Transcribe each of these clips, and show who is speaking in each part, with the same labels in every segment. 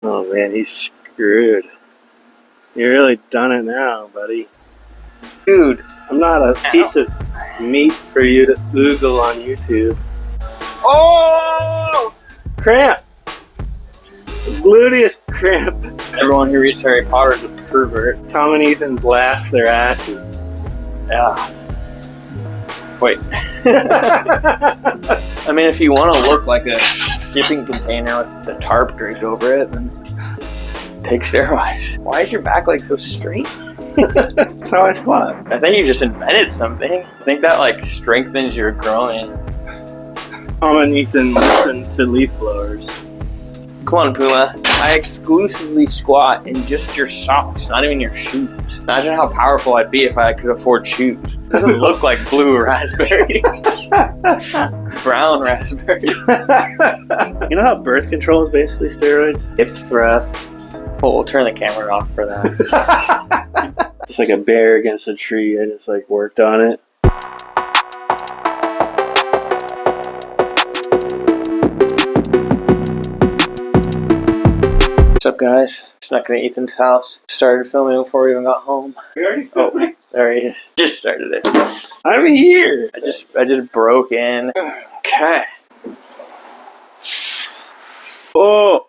Speaker 1: Oh man, he's screwed. You really done it now, buddy. Dude, I'm not a piece of meat for you to Google on YouTube. Oh! Cramp! Gluteus cramp.
Speaker 2: Everyone who reads Harry Potter is a pervert.
Speaker 1: Tom and Ethan blast their asses.
Speaker 2: Yeah. Wait. I mean, if you want to look like a shipping container with the tarp draped over it, then take steroids. Why is your back leg so straight?
Speaker 1: That's how I squat.
Speaker 2: I think you just invented something. I think that like strengthens your groin.
Speaker 1: Tom and Ethan listen to leaf blowers.
Speaker 2: Come on, Puma. I exclusively squat in just your socks, not even your shoes. Imagine how powerful I'd be if I could afford shoes. It doesn't look like blue raspberry. Brown raspberry.
Speaker 1: You know how birth control is basically steroids? Hip thrusts.
Speaker 2: Well, we'll turn the camera off for that.
Speaker 1: Just like a bear against a tree. I just like worked on it.
Speaker 2: What's up, guys? Snuck into Ethan's house. Started filming before we even got home.
Speaker 1: We already filming?
Speaker 2: There he is. Just started it.
Speaker 1: I'm here.
Speaker 2: I just broke in. Okay.
Speaker 1: Oh.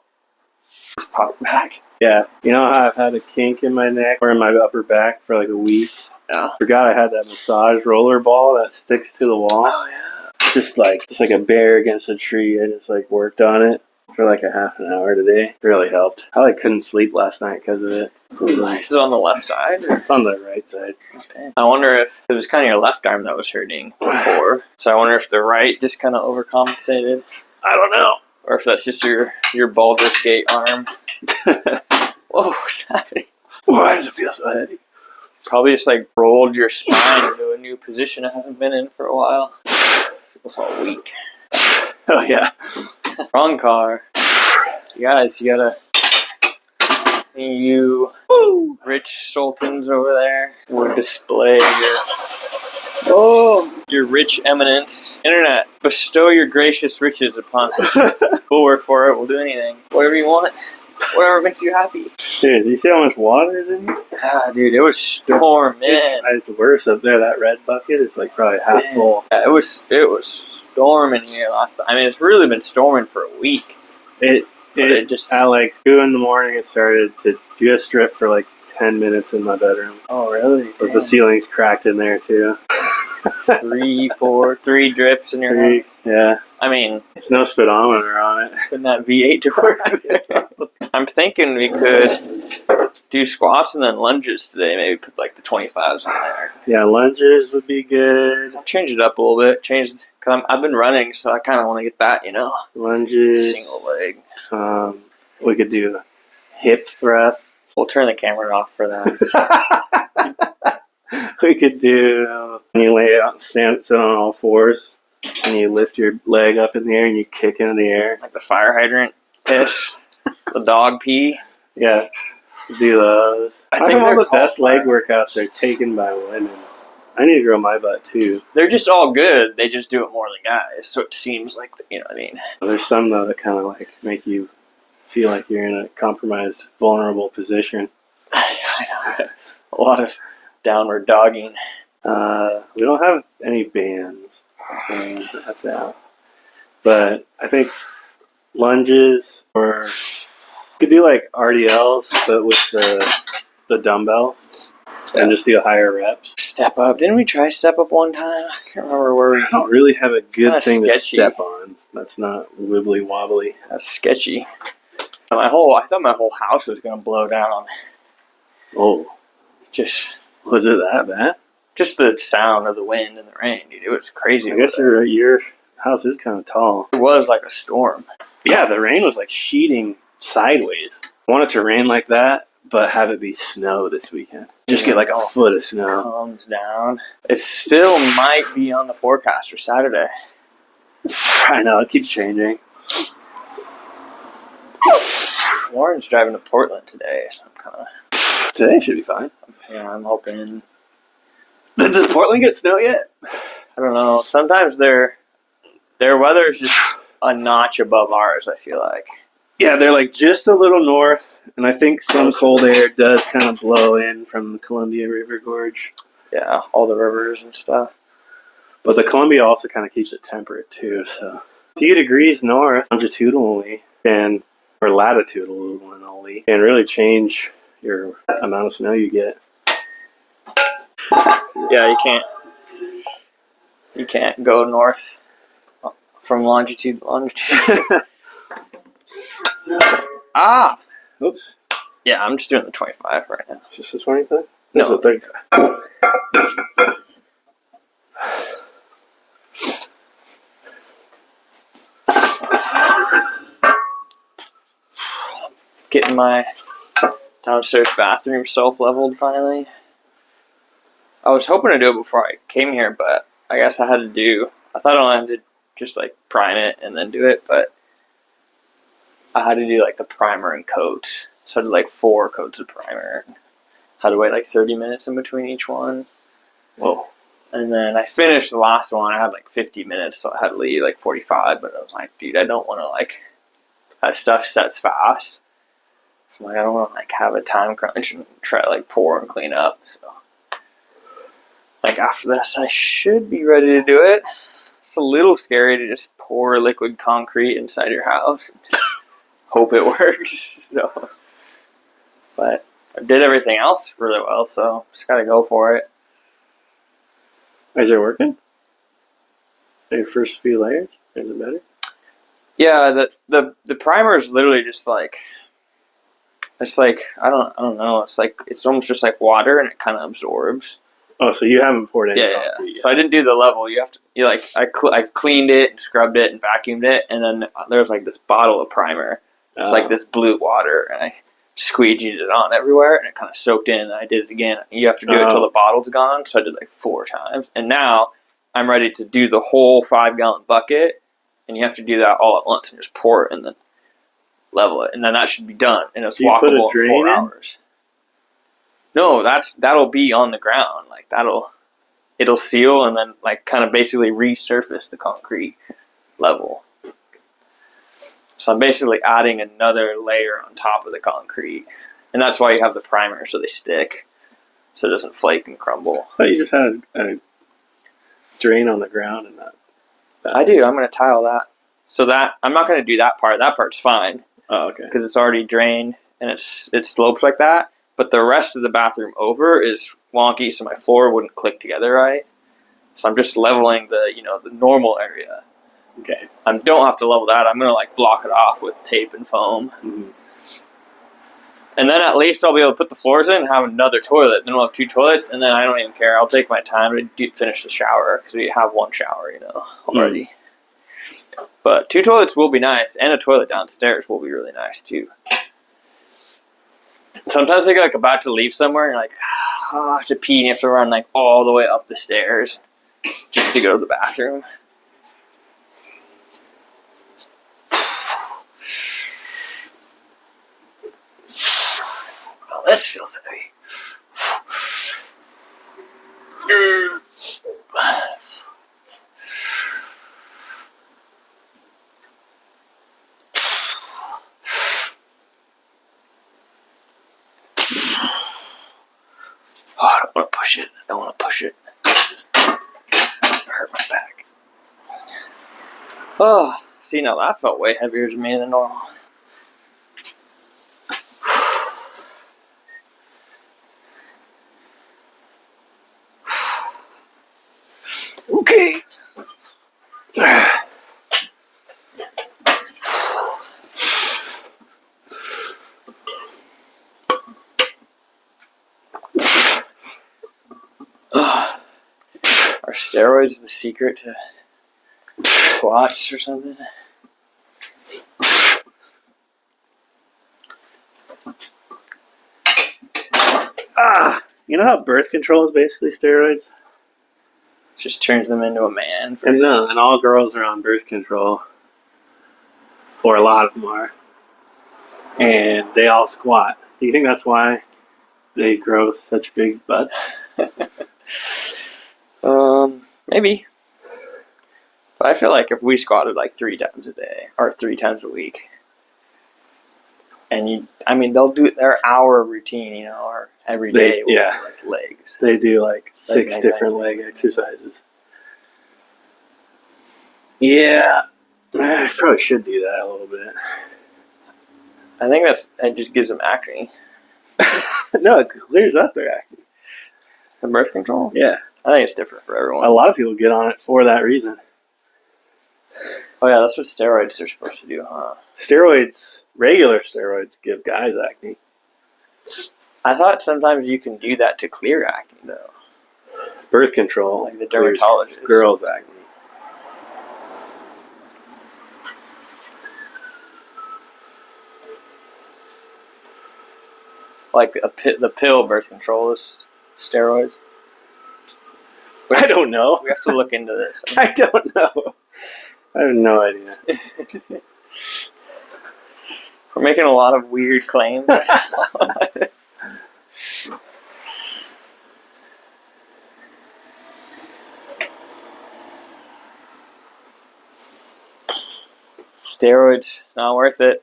Speaker 2: Just pop back.
Speaker 1: Yeah. You know how I've had a kink in my neck or in my upper back for like a week?
Speaker 2: Yeah.
Speaker 1: Forgot I had that massage roller ball that sticks to the wall.
Speaker 2: Oh, yeah.
Speaker 1: Just like a bear against a tree. I just like worked on it for like a half an hour today. Really helped. I like couldn't sleep last night because of it.
Speaker 2: This is on the left side? Or?
Speaker 1: It's on the right side.
Speaker 2: Okay. I wonder if it was kind of your left arm that was hurting before. So I wonder if the right just kind of overcompensated.
Speaker 1: I don't know.
Speaker 2: Or if that's just your Baldur's Gate arm. Whoa, what's happening?
Speaker 1: Why does it feel so heavy?
Speaker 2: Probably just like rolled your spine into a new position I haven't been in for a while. Feels all weak.
Speaker 1: Oh yeah.
Speaker 2: Wrong car. You guys, you gotta... You rich sultans over there would display your rich eminence. Internet, bestow your gracious riches upon us. We'll work for it. We'll do anything. Whatever you want. Whatever makes you happy.
Speaker 1: Dude, do you see how much water is in here?
Speaker 2: Ah, dude, it was storming.
Speaker 1: It's worse up there. That red bucket is like probably half full.
Speaker 2: Yeah, it was storming here last time. I mean, it's really been storming for a week.
Speaker 1: It just at like 2 in the morning. It started to just drip for like 10 minutes in my bedroom.
Speaker 2: Oh, really?
Speaker 1: But the ceiling's cracked in there too.
Speaker 2: 3 drips in your head.
Speaker 1: Yeah.
Speaker 2: I mean,
Speaker 1: there's no speedometer on it.
Speaker 2: Putting that V8 to work. I'm thinking we could do squats and then lunges today. Maybe put like the 25s in there.
Speaker 1: Yeah, lunges would be good.
Speaker 2: I'll change it up a little bit. Cause I've been running, so I kind of want to get that,
Speaker 1: Lunges.
Speaker 2: Single leg.
Speaker 1: We could do hip thrusts.
Speaker 2: We'll turn the camera off for that.
Speaker 1: We could do, you lay out, sit on all fours, and you lift your leg up in the air and you kick into the air.
Speaker 2: Like the fire hydrant piss. The dog pee.
Speaker 1: Yeah, do those. I think all the best leg workouts are taken by women. I need to grow my butt too.
Speaker 2: They're just all good. They just do it more than guys, so it seems like, you know what I mean.
Speaker 1: There's some though that kind of like make you feel like you're in a compromised, vulnerable position.
Speaker 2: I know. A lot of downward dogging.
Speaker 1: We don't have any bands. That's out. But I think lunges, or you could do like RDLs, but with the dumbbells, and just do higher reps.
Speaker 2: Step up. Didn't we try step up one time? I can't remember where we.
Speaker 1: I don't really have a good thing
Speaker 2: sketchy.
Speaker 1: To step on. That's not wibbly wobbly.
Speaker 2: That's sketchy. I thought my whole house was gonna blow down.
Speaker 1: Oh, was it that bad?
Speaker 2: Just the sound of the wind and the rain, dude. It was crazy.
Speaker 1: I guess your house is kind of tall.
Speaker 2: It was like a storm.
Speaker 1: Yeah, the rain was like sheeting sideways. I want it to rain like that, but have it be snow this weekend. Just get like a foot of snow.
Speaker 2: Comes down. It still might be on the forecast for Saturday.
Speaker 1: I know, it keeps changing.
Speaker 2: Warren's driving to Portland today, so I'm kind of...
Speaker 1: Today should be fine.
Speaker 2: Yeah, I'm hoping...
Speaker 1: Does Portland get snow yet?
Speaker 2: I don't know. Sometimes their weather is just a notch above ours, I feel like.
Speaker 1: Yeah, they're like just a little north, and I think some cold air does kind of blow in from the Columbia River Gorge.
Speaker 2: Yeah, all the rivers and stuff.
Speaker 1: But the Columbia also kind of keeps it temperate too. So a few degrees north, longitudinally, or latitudinally, can really change your amount of snow you get.
Speaker 2: Yeah, you can't go north from longitude to longitude. Ah!
Speaker 1: Oops.
Speaker 2: Yeah, I'm just doing the 25 right now.
Speaker 1: Just the 25? This is
Speaker 2: No.
Speaker 1: the 35.
Speaker 2: Getting my downstairs bathroom self-leveled finally. I was hoping to do it before I came here, but I guess I thought I only had to just like prime it and then do it, but I had to do like the primer and coat. So I did like 4 coats of primer. Had to wait like 30 minutes in between each one.
Speaker 1: Whoa.
Speaker 2: And then I finished the last one. I had like 50 minutes, so I had to leave like 45, but I was like, dude, I don't want to like, that stuff sets fast. So I'm like, I don't want to like have a time crunch and try to like pour and clean up. So like after this, I should be ready to do it. It's a little scary to just pour liquid concrete inside your house and hope it works. So, but I did everything else really well, so just gotta go for it.
Speaker 1: Is it working? Your first few layers? Is it better?
Speaker 2: Yeah, the primer is literally just like, it's like I don't know. It's almost just like water, and it kind of absorbs.
Speaker 1: Oh, so you haven't poured any
Speaker 2: Yeah.
Speaker 1: concrete yet.
Speaker 2: So I didn't do the level. I cleaned it and scrubbed it and vacuumed it, and then there was like this bottle of primer. It's like this blue water, and I squeegeed it on everywhere, and it kind of soaked in. And I did it again. You have to do it till the bottle's gone, so I did like 4 times. And now I'm ready to do the whole 5-gallon bucket, and you have to do that all at once and just pour it and then level it, and then that should be done. And it's walkable in 4 hours. No, that'll be on the ground. Like it'll seal and then like kind of basically resurface the concrete level. So I'm basically adding another layer on top of the concrete. And that's why you have the primer, so they stick. So it doesn't flake and crumble.
Speaker 1: I thought you just had a drain on the ground and that.
Speaker 2: I do. I'm going to tile that. So that I'm not going to do that part. That part's fine.
Speaker 1: Oh, okay.
Speaker 2: Because it's already drained and it slopes like that. But the rest of the bathroom over is wonky, so my floor wouldn't click together right. So I'm just leveling the normal area.
Speaker 1: Okay.
Speaker 2: I don't have to level that. I'm gonna like block it off with tape and foam, and then at least I'll be able to put the floors in and have another toilet. Then we'll have 2 toilets, and then I don't even care. I'll take my time to finish the shower because we have 1 shower, already. But 2 toilets will be nice, and a toilet downstairs will be really nice too. Sometimes I get like about to leave somewhere and you're like, I have to pee, and you have to run like all the way up the stairs just to go to the bathroom. Well, this feels heavy. Oh, I don't want to push it. I don't want to push it. Hurt my back. Oh, see, now that felt way heavier to me than normal. Okay. Are steroids the secret to squats or something?
Speaker 1: You know how birth control is basically steroids?
Speaker 2: Just turns them into a man.
Speaker 1: And all girls are on birth control. Or a lot of them are. And they all squat. Do you think that's why they grow such big butts?
Speaker 2: Maybe. But I feel like if we squatted like 3 times a day, or 3 times a week, And they'll do their hour routine, or every day. Like legs.
Speaker 1: They do like 6 different leg exercises. Yeah, I probably should do that a little bit.
Speaker 2: I think it just gives them acne.
Speaker 1: No, it clears up their acne.
Speaker 2: The birth control?
Speaker 1: Yeah.
Speaker 2: I think it's different for everyone.
Speaker 1: A lot of people get on it for that reason.
Speaker 2: Oh yeah, that's what steroids are supposed to do, huh?
Speaker 1: Regular steroids give guys acne.
Speaker 2: I thought sometimes you can do that to clear acne, though.
Speaker 1: Birth control.
Speaker 2: Like the dermatologist.
Speaker 1: Girls' acne.
Speaker 2: Like the pill birth control is steroids.
Speaker 1: I don't know.
Speaker 2: We have to look into this.
Speaker 1: I don't know. I have no idea.
Speaker 2: We're making a lot of weird claims. Steroids, not worth it.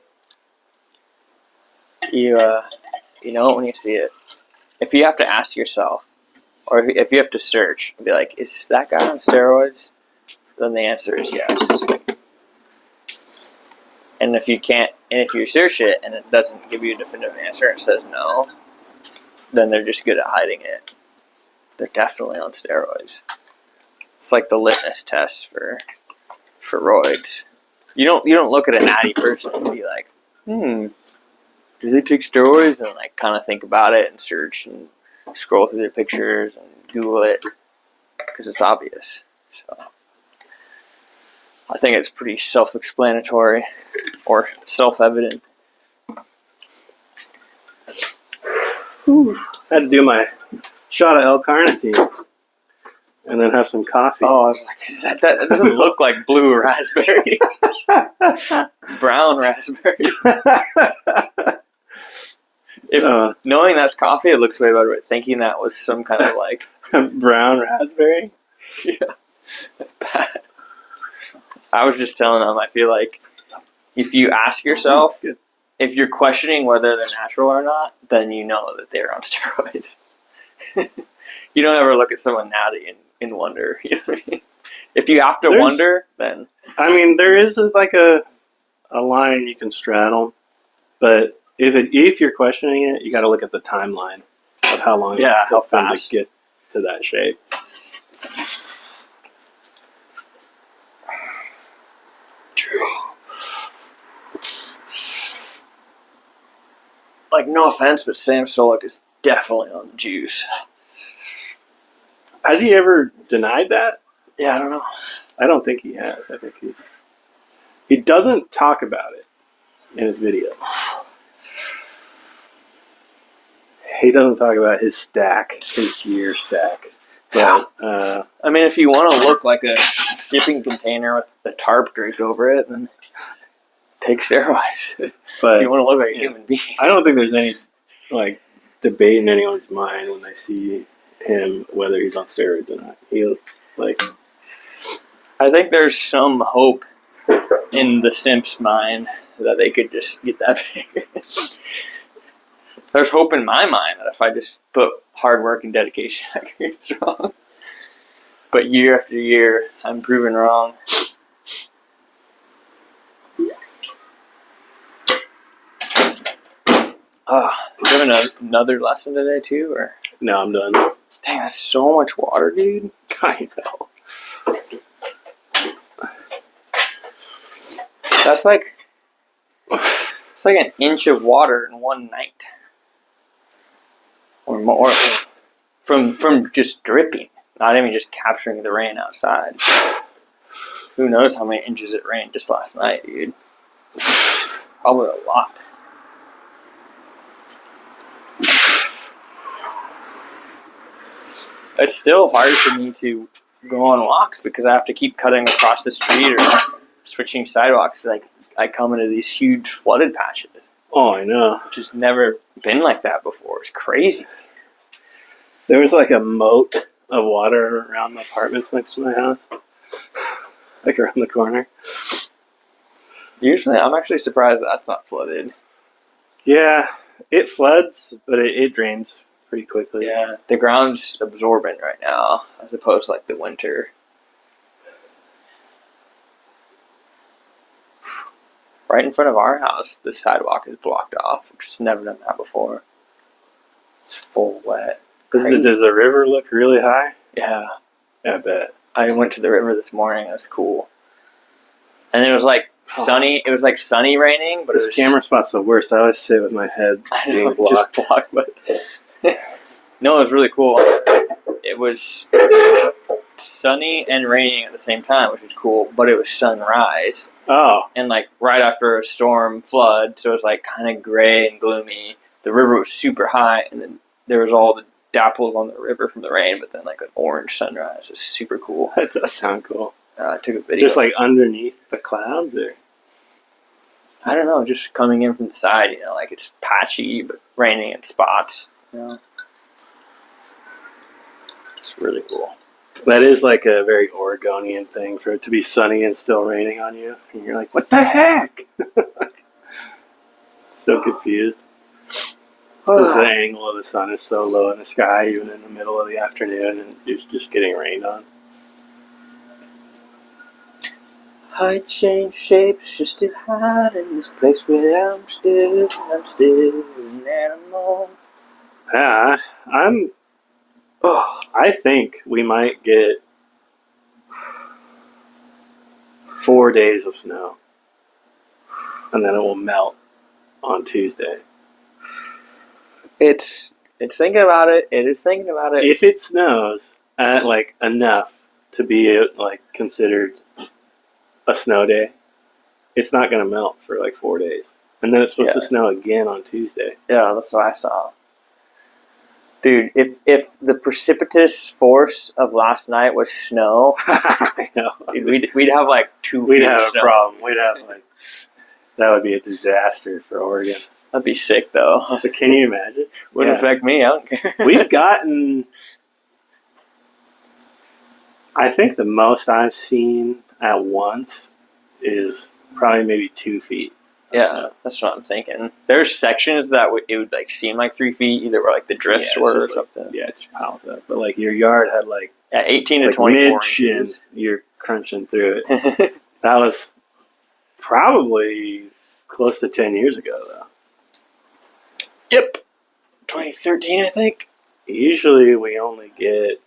Speaker 2: You know it when you see it. If you have to ask yourself, or if you have to search and be like, is that guy on steroids? Then the answer is yes. And if you search it and it doesn't give you a definitive answer, it says no, then they're just good at hiding it. They're definitely on steroids. It's like the litmus test for roids. You don't look at a natty person and be like, do they take steroids? And like kind of think about it and search and scroll through their pictures and Google it because it's obvious. So I think it's pretty self-explanatory or self-evident.
Speaker 1: Had to do my shot of L-carnitine and then have some coffee.
Speaker 2: Oh, I was like, that doesn't look like blue raspberry. Brown raspberry. Knowing that's coffee, it looks way better. But thinking that was some kind of like
Speaker 1: brown raspberry?
Speaker 2: Yeah, that's bad. I was just telling them, I feel like if you ask yourself, if you're questioning whether they're natural or not, then you know that they're on steroids. You don't ever look at someone natty and wonder. You know what I mean? If you have to wonder, then...
Speaker 1: I mean, there is like a line you can straddle, but if you're questioning it, you got to look at the timeline of how long it took them to get to that shape.
Speaker 2: Like, no offense, but Sam Solik is definitely on the juice.
Speaker 1: Has he ever denied that?
Speaker 2: Yeah, I don't know.
Speaker 1: I don't think he has. I think he doesn't talk about it in his video. He doesn't talk about his gear stack. But,
Speaker 2: I mean, if you want to look like a shipping container with a tarp draped over it, then take steroids. But if you want to look like a human being.
Speaker 1: I don't think there's any like debate in anyone's mind when they see him whether he's on steroids or not.
Speaker 2: I think there's some hope in the simp's mind that they could just get that big. There's hope in my mind that if I just put hard work and dedication, I can get strong. But year after year, I'm proven wrong. Do you have another lesson today too, or?
Speaker 1: No, I'm done.
Speaker 2: Dang, that's so much water, dude.
Speaker 1: I know.
Speaker 2: That's like, it's like an inch of water in one night. Or more. From just dripping. Not even just capturing the rain outside. Who knows how many inches it rained just last night, dude. Probably a lot. It's still hard for me to go on walks because I have to keep cutting across the street or switching sidewalks. Like, I come into these huge flooded patches.
Speaker 1: Oh, I know.
Speaker 2: Which has never been like that before. It's crazy.
Speaker 1: There was like a moat of water around the apartments next to my house. Like around the corner.
Speaker 2: Usually, I'm actually surprised that's not flooded.
Speaker 1: Yeah, it floods, but it drains pretty quickly.
Speaker 2: Yeah, the ground's absorbent right now, as opposed to like the winter. Right in front of our house, the sidewalk is blocked off, which has never done that before. It's full wet.
Speaker 1: Does the river look really high?
Speaker 2: Yeah.
Speaker 1: I bet.
Speaker 2: I went to the river this morning. It was cool. And it was like sunny. It was like sunny raining, but
Speaker 1: This camera spot's the worst. I always sit with my head being blocked.
Speaker 2: Just blocked. But no, it was really cool. It was sunny and raining at the same time, which was cool. But it was sunrise.
Speaker 1: Oh.
Speaker 2: And like right after a storm flood, so it was like kind of gray and gloomy. The river was super high, and then there was all the dapples on the river from the rain, but then like an orange sunrise. It was super cool.
Speaker 1: That does sound cool.
Speaker 2: I took a video.
Speaker 1: Just like underneath the clouds, or
Speaker 2: I don't know, just coming in from the side. You know, like it's patchy but raining in spots. You know, it's really cool.
Speaker 1: that is like a very Oregonian thing for it to be sunny and still raining on you, and you're like, "What the heck?" So confused. Because the angle of the sun is so low in the sky, even in the middle of the afternoon, and it's just getting rained on.
Speaker 2: I change shapes just to hide in this place where I'm still an animal.
Speaker 1: Yeah, I think we might get 4 days of snow, and then it will melt on Tuesday.
Speaker 2: It's thinking about it. It is thinking about it.
Speaker 1: If it snows like enough to be like considered a snow day, it's not going to melt for like 4 days, and then it's supposed to snow again on Tuesday.
Speaker 2: Yeah, that's what I saw. Dude, if the precipitous force of last night was snow,
Speaker 1: I know.
Speaker 2: dude, we'd have like 2 feet
Speaker 1: We'd
Speaker 2: of
Speaker 1: have
Speaker 2: snow.
Speaker 1: a problem. We'd have like that would be a disaster for Oregon.
Speaker 2: That'd be sick though.
Speaker 1: But can you imagine?
Speaker 2: Wouldn't affect me. I don't care.
Speaker 1: We've gotten, I think the most I've seen at once is probably maybe 2 feet.
Speaker 2: Yeah, that's what I'm thinking. There's sections that it would like seem like 3 feet, either where like the drifts were or something.
Speaker 1: Yeah, it just piles up. But like your yard had like
Speaker 2: 18 to
Speaker 1: like
Speaker 2: 24
Speaker 1: mid-shin,
Speaker 2: inches.
Speaker 1: you're crunching through it. That was probably close to 10 years ago, though.
Speaker 2: Yep. 2013, I think.
Speaker 1: Usually we only get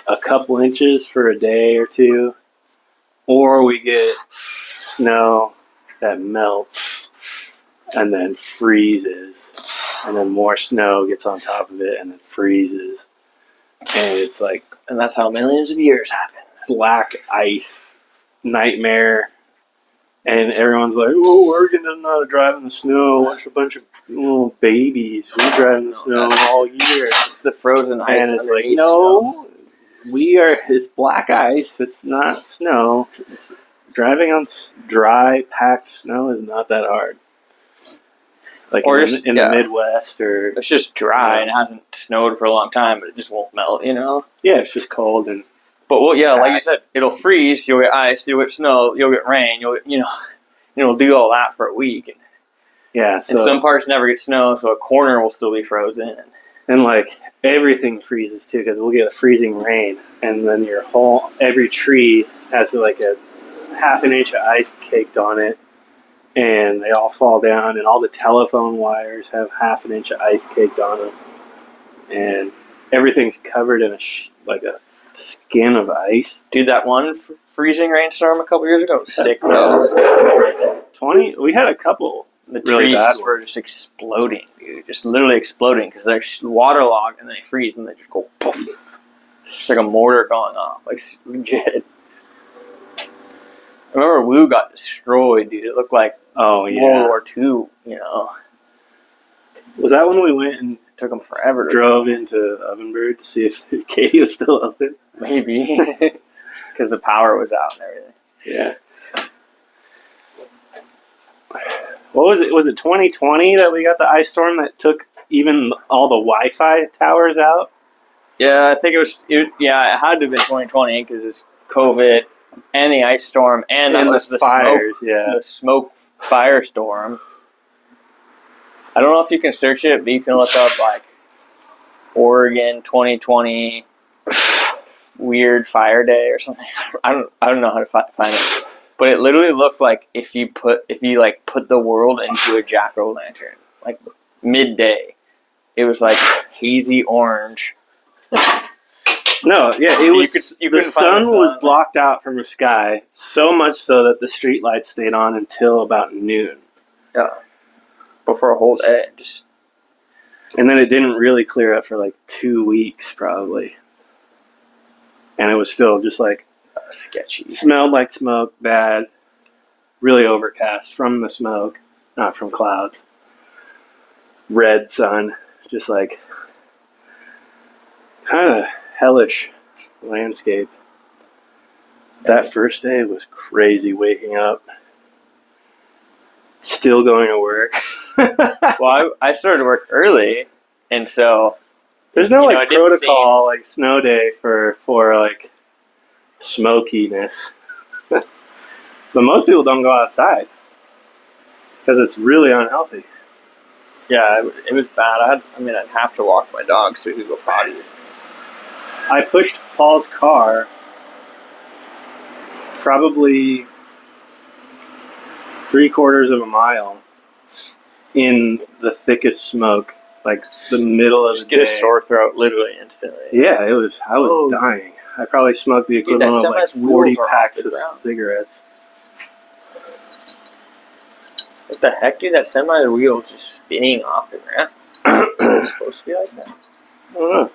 Speaker 1: a couple inches for a day or two, or we get snow that melts and then freezes, and then more snow gets on top of it and then freezes. And it's like,
Speaker 2: And that's how millions of years happen.
Speaker 1: black ice nightmare. And everyone's like, "Oh, Oregon doesn't know how to drive in the snow. Watch a bunch of little babies. We drive in the snow all year."
Speaker 2: It's the frozen ice.
Speaker 1: And it's like,
Speaker 2: underneath
Speaker 1: no, it's black ice. It's not snow. Driving on dry, packed snow is not that hard. Like
Speaker 2: Or
Speaker 1: in the Midwest, or
Speaker 2: It's just dry and it hasn't snowed for a long time, but it just won't melt, you know?
Speaker 1: yeah, it's just cold and
Speaker 2: But well, yeah, like you said, it'll freeze. You'll get ice. You'll get snow. You'll get rain. You'll do all that for a week.
Speaker 1: yeah. So
Speaker 2: And some parts never get snow, so a corner will still be frozen.
Speaker 1: and like everything freezes too, because we'll get a freezing rain, and then every tree has like a half an inch of ice caked on it, and they all fall down, and all the telephone wires have half an inch of ice caked on them, and everything's covered in like a skin of ice.
Speaker 2: Dude, that one freezing rainstorm a couple years ago was sick, though.
Speaker 1: 20. We had a couple.
Speaker 2: The
Speaker 1: really bad
Speaker 2: trees were just exploding, dude. Just literally exploding because they're waterlogged and they freeze and they just go poof. It's like a mortar going off. Like, legit. I remember Woo got destroyed, dude. It looked like World War II, you know.
Speaker 1: Was that when we went and
Speaker 2: It took them forever to
Speaker 1: drove into Ovenbird to see if Katie was still open?
Speaker 2: maybe. Because the power was out and everything.
Speaker 1: Yeah. What was it? Was it 2020 that we got the ice storm that took even all the Wi-Fi towers out?
Speaker 2: Yeah, I think it had to have been 2020 because it's COVID and the ice storm and that was the
Speaker 1: fires.
Speaker 2: smoke, the smoke firestorm. I don't know if you can search it, but you can look up like Oregon 2020 weird fire day or something. I don't know how to find it, but it literally looked like if you put the world into a jack-o'-lantern, like midday. It was like hazy orange.
Speaker 1: No, yeah, it was. The sun was
Speaker 2: blocked
Speaker 1: blocked out from the sky so much so that the street lights stayed on until about noon.
Speaker 2: Yeah, before a whole day,
Speaker 1: and then it didn't really clear up for like 2 weeks probably, and it was still just like
Speaker 2: sketchy.
Speaker 1: Smelled like smoke, bad, really overcast from the smoke, not from clouds. Red sun, just like kind of hellish landscape. That first day was crazy waking up. Still going to work.
Speaker 2: Well, I started work early, and so
Speaker 1: there's no like protocol like snow day for like smokiness. But most people don't go outside because it's really unhealthy.
Speaker 2: Yeah, it was bad. I'd have to walk my dog so he could go potty.
Speaker 1: I pushed Paul's car probably 3/4 of a mile in the thickest smoke, like the middle of the day.
Speaker 2: Get a sore throat literally instantly.
Speaker 1: Yeah, I was dying. I probably smoked the equivalent of like 40 packs of cigarettes.
Speaker 2: What the heck, dude? That semi wheel is just spinning off the ground. It's supposed to be like that.
Speaker 1: I don't know.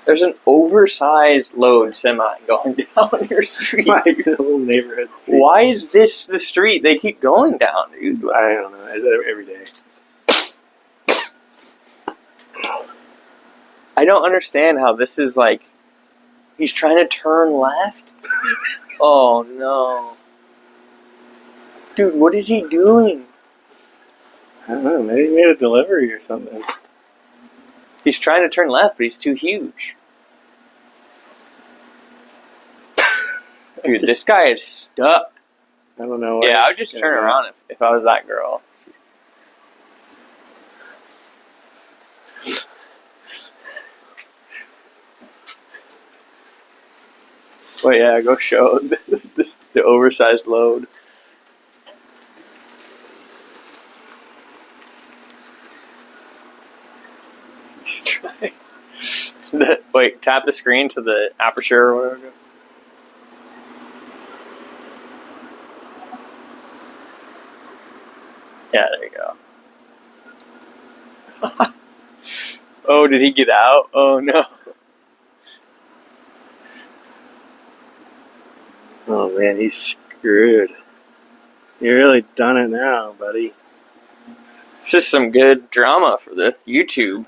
Speaker 2: There's an oversized load semi going down your street.
Speaker 1: Like a little neighborhood street.
Speaker 2: Why is this the street they keep going down, dude?
Speaker 1: I don't know. It's every day.
Speaker 2: I don't understand how this is like. He's trying to turn left? Oh no. Dude, what is he doing?
Speaker 1: I don't know. Maybe he made a delivery or something.
Speaker 2: He's trying to turn left, but he's too huge. Dude, this guy is stuck.
Speaker 1: I don't know.
Speaker 2: Yeah, I would just turn around if I was that girl. Well, yeah, go show the oversized load. He's trying. Wait, tap the screen to the aperture or whatever. Yeah, there you go. Oh, did he get out? Oh, no.
Speaker 1: Oh, man, he's screwed. You really done it now, buddy.
Speaker 2: It's just some good drama for the YouTube.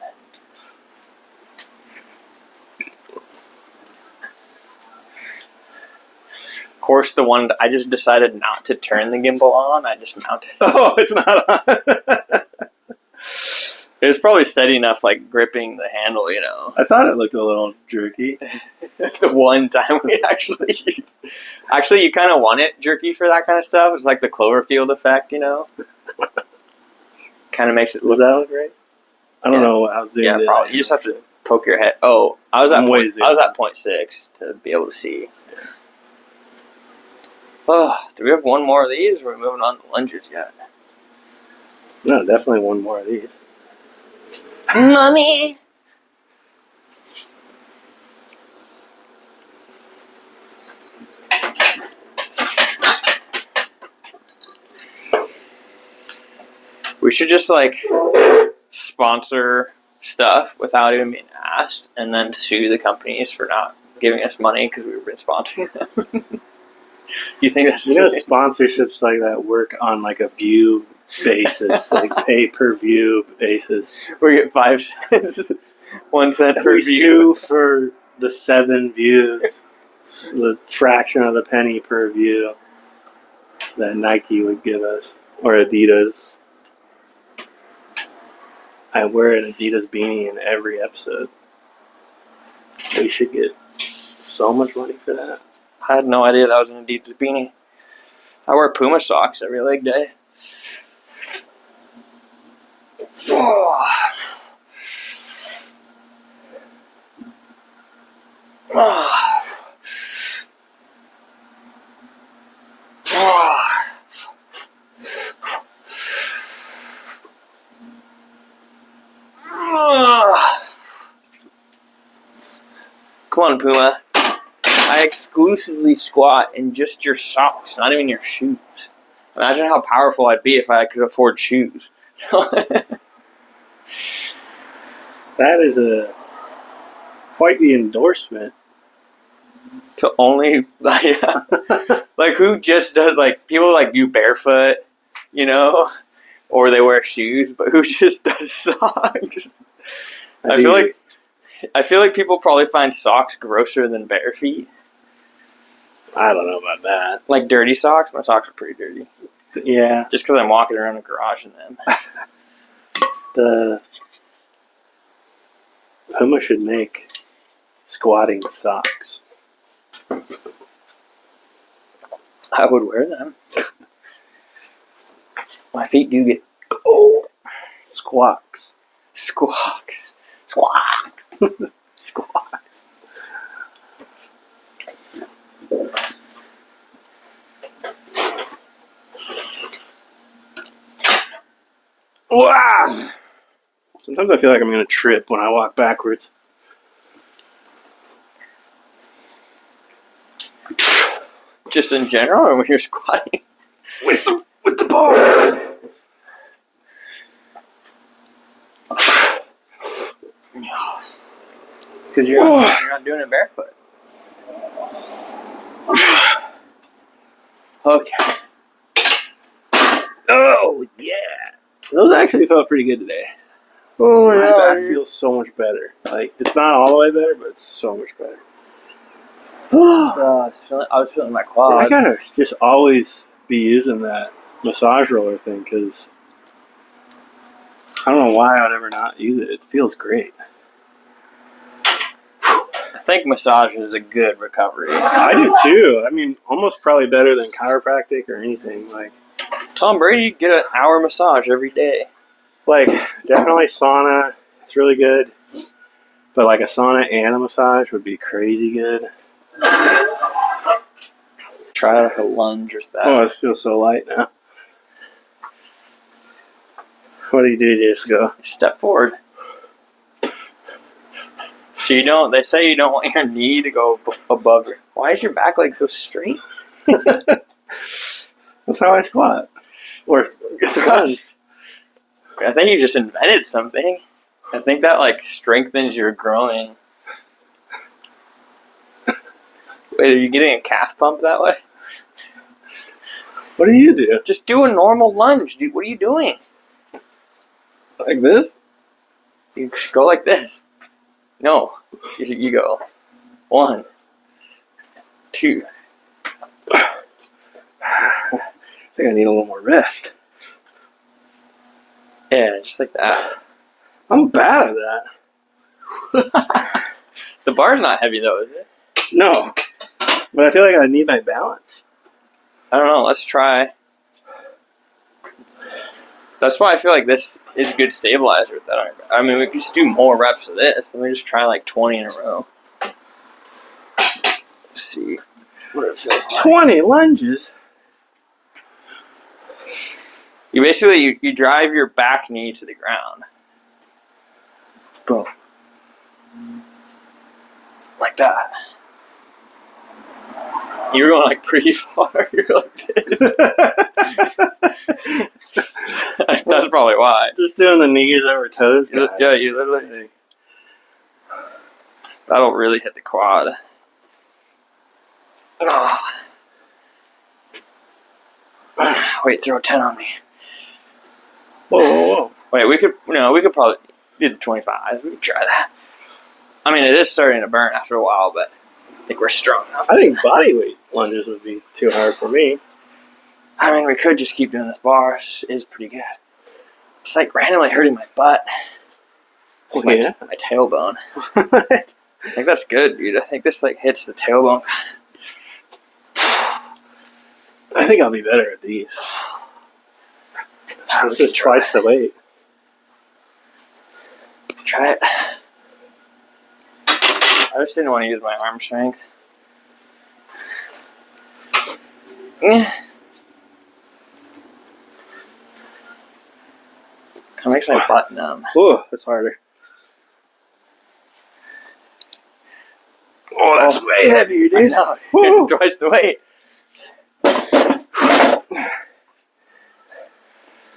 Speaker 2: Of course, the one I just decided not to turn the gimbal on. I just mounted it.
Speaker 1: Oh, it's not on.
Speaker 2: It was probably steady enough, like gripping the handle, you know.
Speaker 1: I thought it looked a little jerky.
Speaker 2: The one time we actually, you kind of want it jerky for that kind of stuff. It's like the Cloverfield effect, you know. Kind of makes it look.
Speaker 1: Does that look right? I don't know how zoomed in.
Speaker 2: Yeah, probably. You just have to poke your head. Oh, I was at 0.6 to be able to see. Oh, do we have one more of these? Or are we moving on to lunges yet?
Speaker 1: No, definitely one more of these.
Speaker 2: Mommy! We should just like sponsor stuff without even being asked and then sue the companies for not giving us money because we've been sponsoring them. You think that's
Speaker 1: sponsorships like that work on like a view basis, like pay-per-view basis.
Speaker 2: We get 5 cents, 1 cent per
Speaker 1: we
Speaker 2: view.
Speaker 1: Sue for the 7 views, the fraction of a penny per view that Nike would give us, or Adidas. I wear an Adidas beanie in every episode. We should get so much money for that.
Speaker 2: I had no idea that was an Adidas beanie. I wear Puma socks every leg day. Oh. Oh. Oh. Come on, Puma. I exclusively squat in just your socks, not even your shoes. Imagine how powerful I'd be if I could afford shoes.
Speaker 1: That is quite the endorsement.
Speaker 2: To only like who just does like people like do barefoot, you know, or they wear shoes, but who just does socks? I feel like people probably find socks grosser than bare feet.
Speaker 1: I don't know about that.
Speaker 2: Like dirty socks. My socks are pretty dirty.
Speaker 1: Yeah.
Speaker 2: Just because I'm walking around the garage in them.
Speaker 1: The Puma should make squatting socks.
Speaker 2: I would wear them. My feet do get cold.
Speaker 1: Squawks.
Speaker 2: Squawks. Squawk.
Speaker 1: Squawks. Wow. Sometimes I feel like I'm going to trip when I walk backwards.
Speaker 2: Just in general, or when you're squatting?
Speaker 1: With the bar.
Speaker 2: Because you're not doing it barefoot. Okay.
Speaker 1: Oh, yeah. Those actually felt pretty good today.
Speaker 2: Oh,
Speaker 1: My
Speaker 2: yeah.
Speaker 1: back feels so much better. Like, it's not all the way better, but it's so much better.
Speaker 2: I was feeling my quads.
Speaker 1: I gotta just always be using that massage roller thing because I don't know why I'd ever not use it. It feels great.
Speaker 2: I think massage is a good recovery.
Speaker 1: I do too. I mean, almost probably better than chiropractic or anything. Like
Speaker 2: Tom Brady get an hour massage every day.
Speaker 1: Like definitely sauna. It's really good. But like a sauna and a massage would be crazy good.
Speaker 2: Try like a lunge or that.
Speaker 1: Oh, I feel so light now. What do you do? Just go
Speaker 2: step forward. So you don't. They say you don't want your knee to go above your. Why is your back leg so straight?
Speaker 1: That's how I squat. Or thrust.
Speaker 2: I think you just invented something. I think that like strengthens your groin. Wait, are you getting a calf pump that way?
Speaker 1: What do you do?
Speaker 2: Just do a normal lunge, dude. What are you doing?
Speaker 1: Like this?
Speaker 2: You just go like this. No, you go 1, 2.
Speaker 1: I think I need a little more rest.
Speaker 2: Yeah, just like that.
Speaker 1: I'm bad at that.
Speaker 2: The bar's not heavy though, is it?
Speaker 1: No. But I feel like I need my balance.
Speaker 2: I don't know. Let's try. That's why I feel like this is a good stabilizer with that. I mean, we could just do more reps of this. Let me just try like 20 in a row. Let's see what it feels like.
Speaker 1: 20 lunges?
Speaker 2: You basically, you drive your back knee to the ground. Boom. Like that. You're going like pretty far. You're like this. That's probably why.
Speaker 1: Just doing the knees over toes.
Speaker 2: Yeah, you literally. That'll really hit the quad. Oh. Wait, throw 10 on me.
Speaker 1: Whoa.
Speaker 2: Wait, we could probably do the 25. We could try that. I mean, it is starting to burn after a while, but I think we're strong enough.
Speaker 1: I think body weight lunges would be too hard for me.
Speaker 2: I mean, we could just keep doing this bar. It is pretty good. It's like randomly hurting my butt.
Speaker 1: Yeah.
Speaker 2: My tailbone. I think that's good, dude. I think this like hits the tailbone.
Speaker 1: I think I'll be better at these. This is twice the weight.
Speaker 2: try it. I just didn't want to use my arm strength. Kind of makes my butt numb.
Speaker 1: Oh, that's harder. Oh, that's way heavier, dude.
Speaker 2: I know. Twice the weight.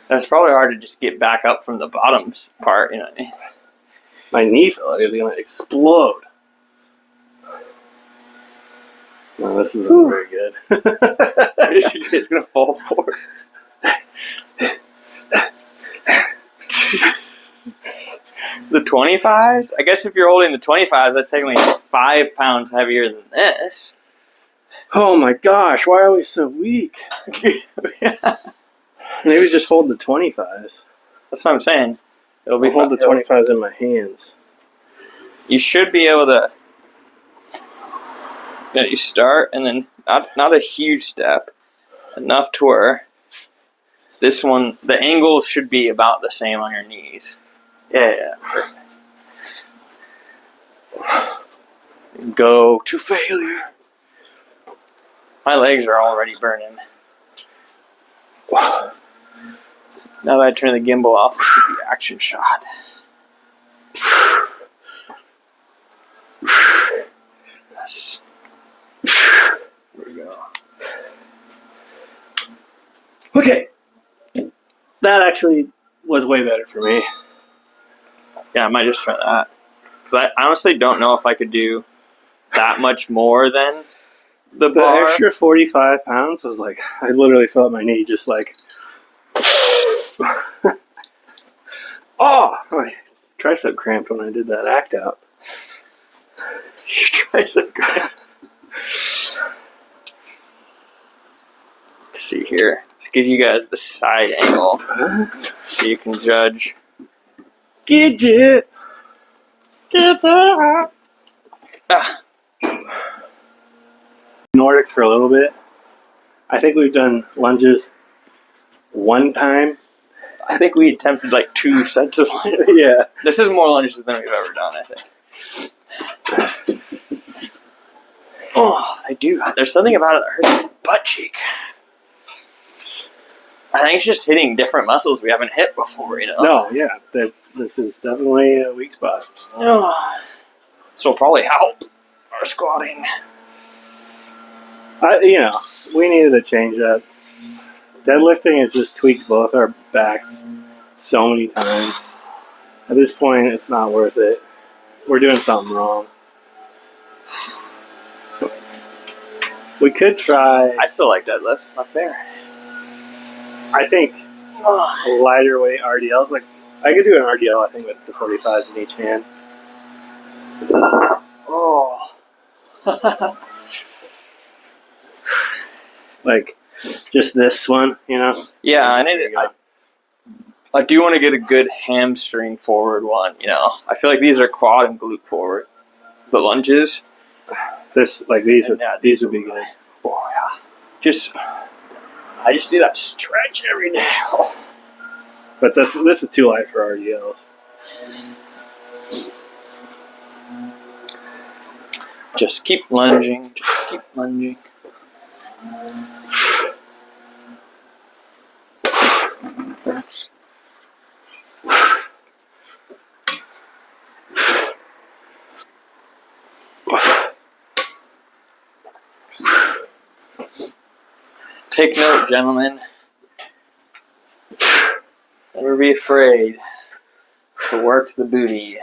Speaker 2: That's probably hard to just get back up from the bottom part, you know what I mean?
Speaker 1: My knee felt like it was going to explode. No, this isn't very good.
Speaker 2: It's going to fall forward. The 25s? I guess if you're holding the 25s, that's technically 5 pounds heavier than this.
Speaker 1: Oh my gosh, why are we so weak? Maybe just hold the 25s.
Speaker 2: That's what I'm saying. It'll be
Speaker 1: hold the 25s in my hands.
Speaker 2: You should be able to. Yeah, you start and then not a huge step, enough to where this one, the angles should be about the same on your knees. Yeah. Go to failure. My legs are already burning. So now that I turn the gimbal off, this should be action shot. Yes. There we go.
Speaker 1: Okay. That actually was way better for me.
Speaker 2: Yeah, I might just try that. Because I honestly don't know if I could do that much more than the bar.
Speaker 1: The extra 45 pounds was like, I literally felt my knee just like... Oh! My tricep cramped when I did that act out.
Speaker 2: Your tricep cramped. Let's see here. Let's give you guys the side angle so you can judge.
Speaker 1: Gidget! Nordics for a little bit. I think we've done lunges one time.
Speaker 2: I think we attempted like 2 sets of lunges.
Speaker 1: Yeah.
Speaker 2: This is more lunges than we've ever done, I think. Oh, I do. There's something about it that hurts my butt cheek. I think it's just hitting different muscles we haven't hit before, you know?
Speaker 1: No, yeah. This is definitely a weak spot.
Speaker 2: This will probably help our squatting.
Speaker 1: We needed to change up. Deadlifting has just tweaked both our backs so many times. At this point, it's not worth it. We're doing something wrong. We could try...
Speaker 2: I still like deadlifts. Not fair.
Speaker 1: I think lighter weight RDLs. Like, I could do an RDL, I think, with the 45s in each hand.
Speaker 2: Oh.
Speaker 1: Like, just this one, you know?
Speaker 2: Yeah, I do want to get a good hamstring forward one, you know? I feel like these are quad and glute forward. The lunges.
Speaker 1: These would be good.
Speaker 2: Oh, yeah. I just do that stretch every day. Oh.
Speaker 1: But this is too light for RDLs.
Speaker 2: Just keep lunging. Just keep lunging. Take note, gentlemen. Never be afraid to work the booty.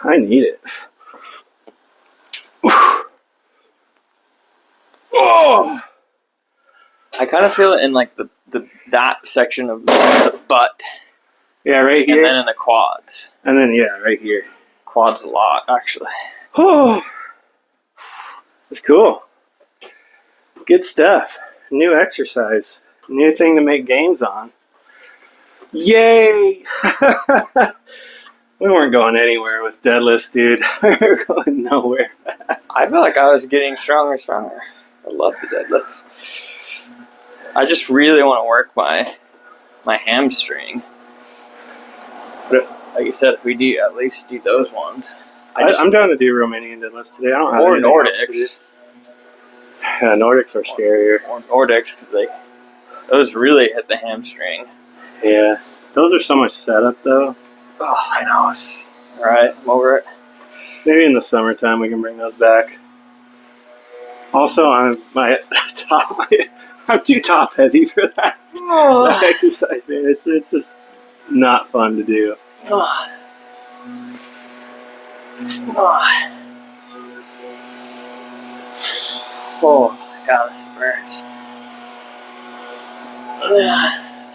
Speaker 1: I need it. Oh!
Speaker 2: I kind of feel it in like that section of the butt.
Speaker 1: Yeah, right here.
Speaker 2: And then in the quads.
Speaker 1: And then, yeah, right here.
Speaker 2: Quads a lot, actually.
Speaker 1: Oh! It's cool. Good stuff. New exercise. New thing to make gains on. Yay! We weren't going anywhere with deadlifts, dude. We were going nowhere fast.
Speaker 2: I feel like I was getting stronger and stronger. I love the deadlifts. I just really want to work my hamstring. But Like you said, if we do at least do those ones.
Speaker 1: I'm down to do Romanian deadlifts today. I don't have
Speaker 2: or
Speaker 1: anything else to do.
Speaker 2: Nordics.
Speaker 1: Yeah, Nordics are scarier.
Speaker 2: Or Nordics, because those really hit the hamstring.
Speaker 1: Yeah, those are so much setup though.
Speaker 2: Oh, I know. Alright, I'm over it.
Speaker 1: Maybe in the summertime we can bring those back. Also, I'm too top heavy for that, that exercise, man. It's just not fun to do.
Speaker 2: Oh, yeah, this burns.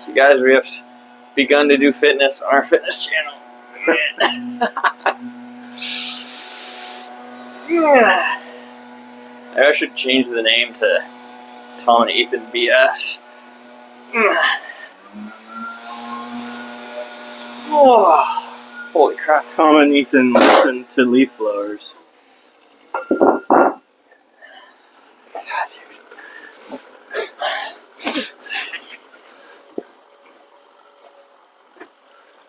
Speaker 2: So guys, we have begun to do fitness on our fitness channel. I should change the name to Tom and Ethan BS. Oh, holy crap.
Speaker 1: Tom and Ethan listen to leaf blowers.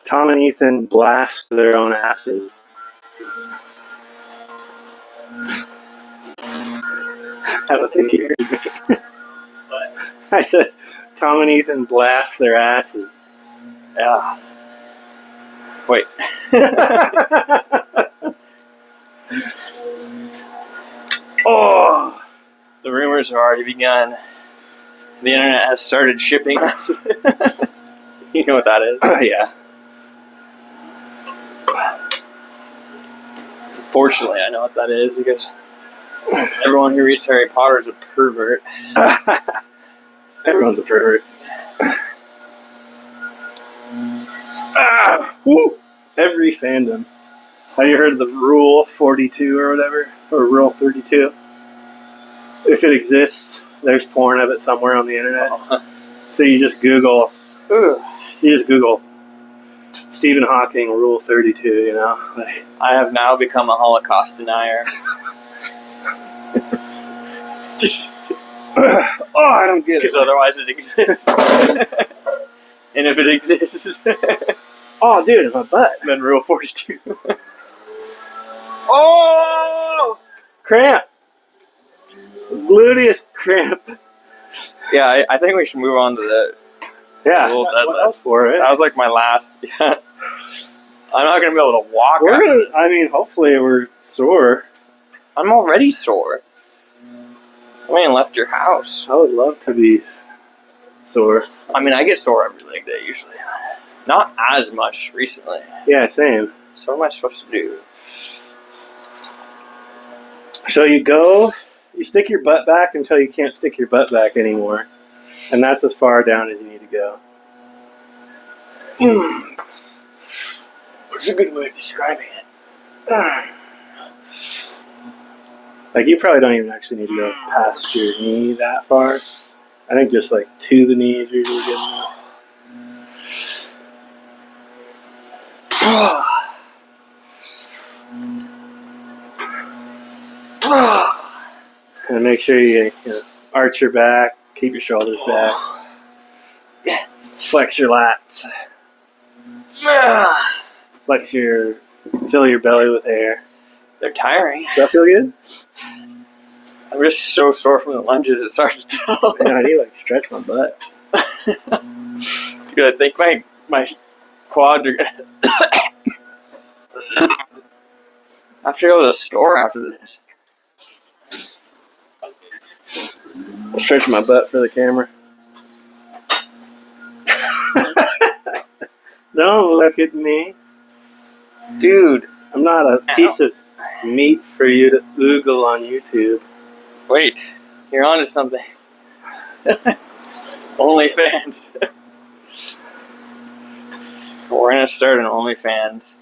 Speaker 1: Tom and Ethan blast their own asses. I don't think you heard me.
Speaker 2: What?
Speaker 1: I said Tom and Ethan blast their asses.
Speaker 2: Yeah. Wait. Oh, the rumors have already begun. The internet has started shipping us. You know what that is?
Speaker 1: Yeah.
Speaker 2: Fortunately, I know what that is because everyone who reads Harry Potter is a pervert.
Speaker 1: Everyone's a pervert. Woo! Every fandom. Have you heard of the Rule 42 or whatever? Or Rule 32? If it exists, there's porn of it somewhere on the internet.
Speaker 2: Oh.
Speaker 1: So you just Google.
Speaker 2: Ooh.
Speaker 1: You just Google Stephen Hawking Rule 32, you know? Like,
Speaker 2: I have now become a Holocaust denier.
Speaker 1: oh, I don't get it.
Speaker 2: Because otherwise it exists. And if it exists,
Speaker 1: oh, dude, my butt.
Speaker 2: then Rule 42. Oh!
Speaker 1: Cramp. Gluteus cramp.
Speaker 2: Yeah, I think we should move on to the
Speaker 1: Yeah.
Speaker 2: Rule
Speaker 1: What
Speaker 2: deadlift.
Speaker 1: else for it?
Speaker 2: That was like my last. Yeah. I'm not going to be able to walk.
Speaker 1: We're gonna, I mean, hopefully we're sore.
Speaker 2: I'm already sore. I ain't left your house.
Speaker 1: I would love to be sore.
Speaker 2: I mean, I get sore every leg day usually. Not as much recently.
Speaker 1: Yeah, same.
Speaker 2: So what am I supposed to do?
Speaker 1: So you stick your butt back until you can't stick your butt back anymore. And that's as far down as you need to go.
Speaker 2: What's a good way of describing it?
Speaker 1: Like, you probably don't even actually need to go past your knee that far. I think just like to the knee is usually good enough. And make sure you arch your back, keep your shoulders back, flex your lats, fill your belly with air.
Speaker 2: They're tiring.
Speaker 1: Does that feel good?
Speaker 2: I'm just so sore from the lunges, it's hard to tell.
Speaker 1: Man, I need to stretch my butt.
Speaker 2: Dude, I think my quad are gonna... I have to go to the store after this.
Speaker 1: I'll stretch my butt for the camera. Don't look at me.
Speaker 2: Dude.
Speaker 1: I'm not a piece of meat for you to Google on YouTube.
Speaker 2: Wait, you're onto something. OnlyFans. We're gonna start an OnlyFans.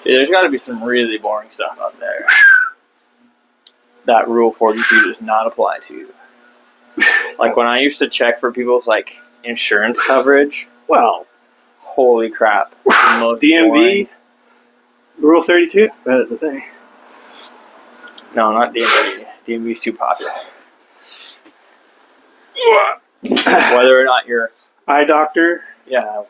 Speaker 2: Dude, there's got to be some really boring stuff out there that Rule 42 does not apply to. Like when I used to check for people's like insurance coverage.
Speaker 1: Well,
Speaker 2: Holy crap. The most
Speaker 1: DMV,
Speaker 2: boring.
Speaker 1: Rule 32? That is the thing.
Speaker 2: No, not DMV. DMV's too popular. Whether or not you're...
Speaker 1: Eye doctor.
Speaker 2: Yeah.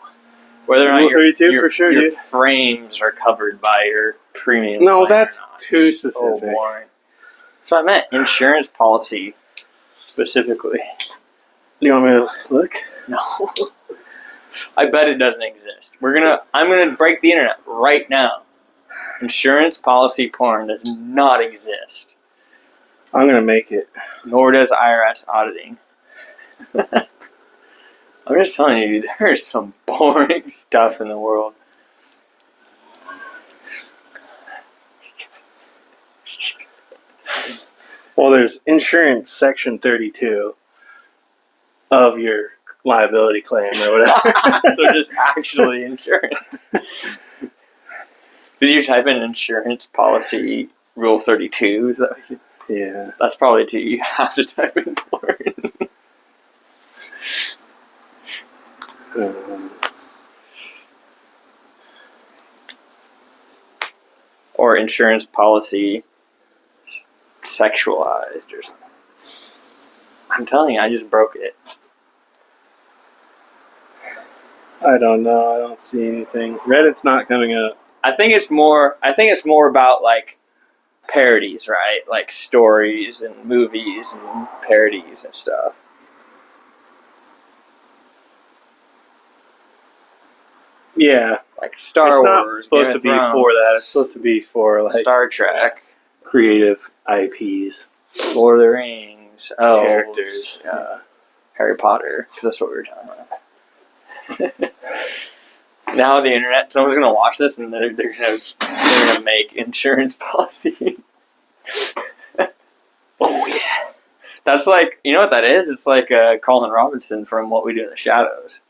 Speaker 2: Whether or not
Speaker 1: Rule 32
Speaker 2: your,
Speaker 1: for sure,
Speaker 2: your
Speaker 1: dude.
Speaker 2: frames are covered by your premium.
Speaker 1: No,
Speaker 2: plan
Speaker 1: that's
Speaker 2: or not.
Speaker 1: too
Speaker 2: So
Speaker 1: specific.
Speaker 2: boring. That's what I meant. Insurance policy, specifically.
Speaker 1: You want me to look?
Speaker 2: No. I bet it doesn't exist. I'm gonna break the internet right now. Insurance policy porn does not exist.
Speaker 1: I'm going to make it.
Speaker 2: Nor does IRS auditing. I'm just telling you, there's some boring stuff in the world.
Speaker 1: Well, there's insurance section 32 of your liability claim or whatever.
Speaker 2: So just actually insurance. Did you type in insurance policy rule 32? Is that what you...
Speaker 1: Yeah.
Speaker 2: That's probably too. You have to type in porn. Or insurance policy sexualized or something. I'm telling you, I just broke it.
Speaker 1: I don't know. I don't see anything. Reddit's not coming up.
Speaker 2: I think it's more about like parodies, right? Like stories and movies and parodies and stuff.
Speaker 1: Yeah.
Speaker 2: Like Star
Speaker 1: It's
Speaker 2: Wars.
Speaker 1: not supposed
Speaker 2: Game
Speaker 1: to
Speaker 2: of
Speaker 1: be
Speaker 2: Thrones,
Speaker 1: for that. It's supposed to be for like
Speaker 2: Star Trek,
Speaker 1: creative IPs.
Speaker 2: Lord of the Rings,
Speaker 1: Characters.
Speaker 2: Harry Potter, because that's what we were talking about. Now the internet, someone's gonna watch this and they're gonna make insurance policy. Oh yeah, that's like, you know what that is? It's like Colin Robinson from What We Do in the Shadows.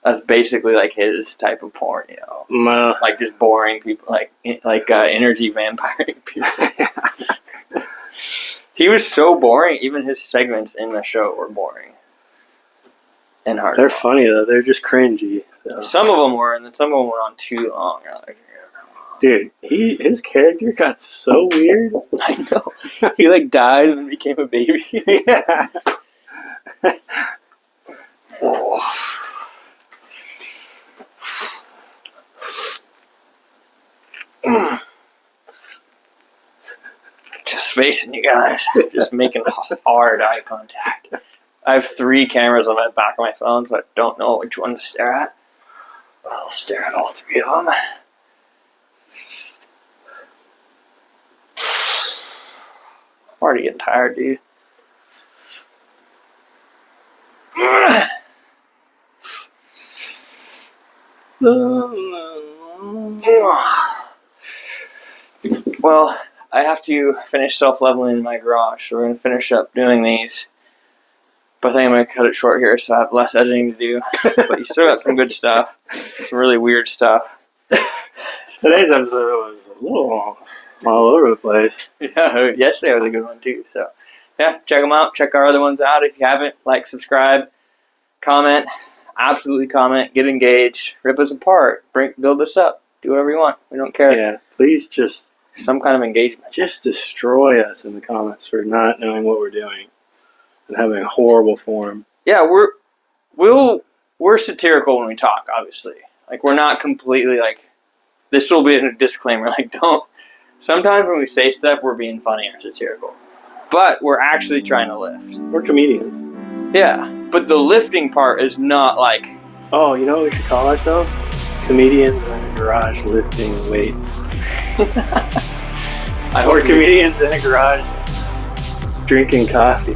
Speaker 2: That's basically like his type of porn, you know, like just boring people, like energy vampiring people. He was so boring. Even his segments in the show were boring and hard.
Speaker 1: They're funny though. They're just cringy. So.
Speaker 2: Some of them were, and then some of them went on too long.
Speaker 1: Dude, his character got so weird.
Speaker 2: I know. He like died and then became a baby.
Speaker 1: Yeah.
Speaker 2: Just facing you guys. Just making hard eye contact. I have 3 cameras on the back of my phone, so I don't know which one to stare at. I'll stare at all 3 of them. I'm already getting tired, dude. Well, I have to finish self-leveling in my garage, so we're going to finish up doing these. But I think I'm going to cut it short here so I have less editing to do. But you still got some good stuff. Some really weird stuff.
Speaker 1: Today's episode was a little all over the place.
Speaker 2: Yeah, yesterday was a good one too. So, yeah, check them out. Check our other ones out. If you haven't, like, subscribe, comment, absolutely comment, get engaged, rip us apart, build us up, do whatever you want. We don't care.
Speaker 1: Yeah, please just
Speaker 2: Some kind of engagement.
Speaker 1: just destroy us in the comments for not knowing what we're doing and having a horrible form.
Speaker 2: Yeah, we're satirical when we talk, obviously. Like, we're not completely like, this will be a disclaimer, like, don't. Sometimes when we say stuff, we're being funny or satirical. But we're actually trying to lift.
Speaker 1: We're comedians.
Speaker 2: Yeah, but the lifting part is not like...
Speaker 1: Oh, you know what we should call ourselves? Comedians in a garage lifting weights. Or comedians in a garage drinking coffee.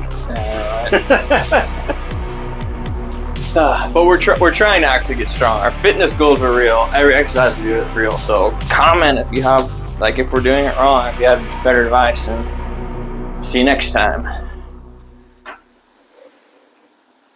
Speaker 2: But we're trying to actually get strong. Our fitness goals are real. Every exercise we do is real. So comment if you have, like, if we're doing it wrong, if you have better advice, and see you next time.